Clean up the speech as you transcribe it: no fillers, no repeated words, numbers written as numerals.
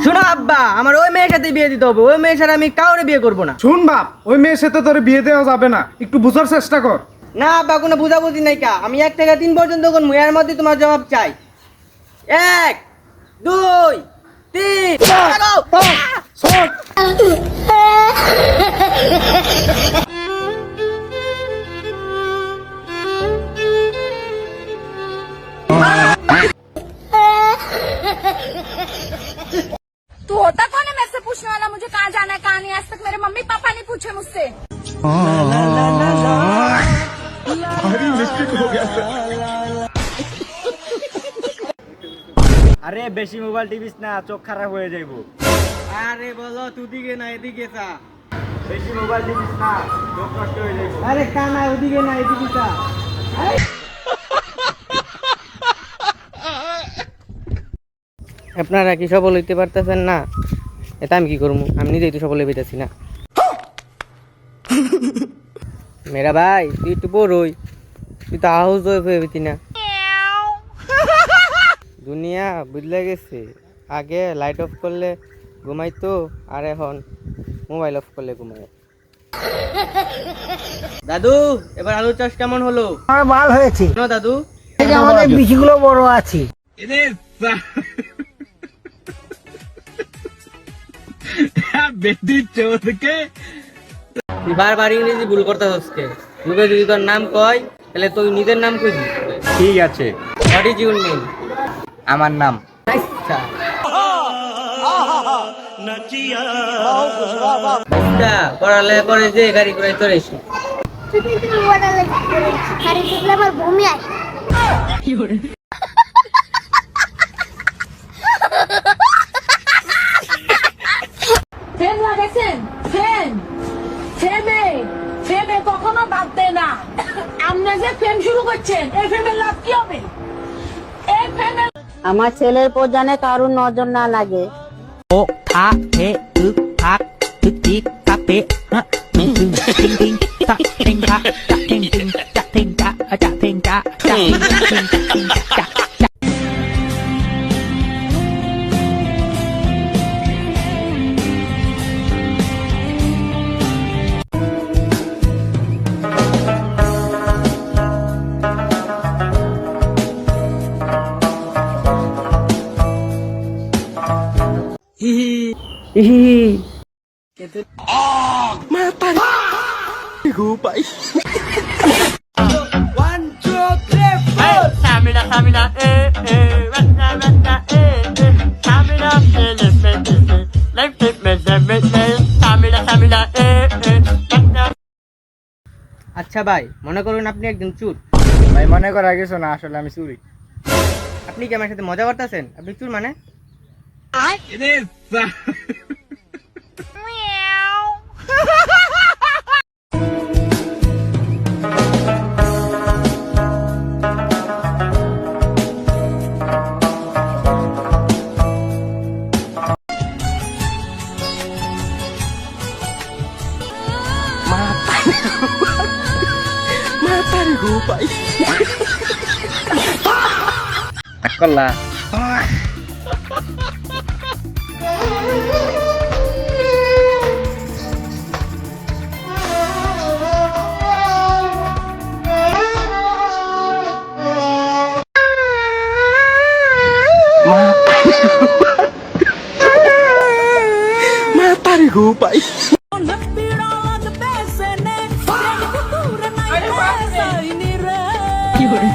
শোনো আব্বা, আমার ওই মেয়ের সাথে বিয়ে দিতে হবে। ওই মেয়ের সাথে আমি কাউরে বিয়ে করবো না। শুন বাপ, ওই মেয়ের সাথে তোর বিয়ে দেওয়া যাবে না, একটু বুঝার চেষ্টা কর। না আব্বা, কোনো বুঝাবুঝি নাই কা। আমি 1 থেকে 3 পর্যন্ত গুনবো, এর মধ্যে তোমার জবাব চাই। 1 2 3 तू होता कौन है मेरे से पूछने वाला? मुझे कहाँ जाना है कहाँ नहीं? आज तक मेरे मम्मी पापा नहीं पूछे मुझसे। আরে বেশি মোবাইল টিপিস না, চোখ খারাপ হয়ে যাইবো। আরে বলো, তুই দিকে না এদিকে চা। বেশি মোবাইল টিপিস না, চোখ নষ্ট হয়ে যাইবো। আরে কানা ওদিকে না এদিকে চা। আপনারা কি সফল হইতে পারতেছেন না? এটা আমি কি করবো? আমি নিজেই তো সফল হয়ে পেতেছি না। মেরা ভাই, তুই একটু বড়ই, তুই তো হাউস ওয়াইফ হয়ে পেতি না। দুনিয়া বুঝলে গেছে, আগে লাইট অফ করলে ঘুমাইতো, আর এখন মোবাইল অফ করলে ঘুমায়। দাদু, এবার আলুর চাষ কেমন হলো? আমার মাল হয়েছে দাদু, আমাদের বিচিগুলো বড় আছে। তুই বারবার ইংরেজি ভুল করতেছস কে? লোকে যদি তোর নাম কয়, তাহলে তুই নিজের নাম কই দিস। ঠিক আছে, হোয়াট ইজ ইউর নেম? আমার নাম। আচ্ছা আচ্ছা, পড়ালেখা করে যে গাড়ি করে তোর এসে। আমার বমি আসে। ফ্যান লাগাইছেন? ফ্যান ফেবে ফেবে কখনো বাদ দেয় না। আপনি যে ফ্যান শুরু করছেন, এই ফ্যানের লাভ কি হবে? এই ফ্যানের আমার ছেলের পর জানে কারুর নজর না লাগে। আচ্ছা ভাই, মনে করুন আপনি একজন চোর। ভাই মনে করা কিছু না, আসলে আমি চুরি। আপনি কি আমার সাথে মজা করতেছেন? আপনি চোর মানে? করলা মাতারি গো পাই। কি করে?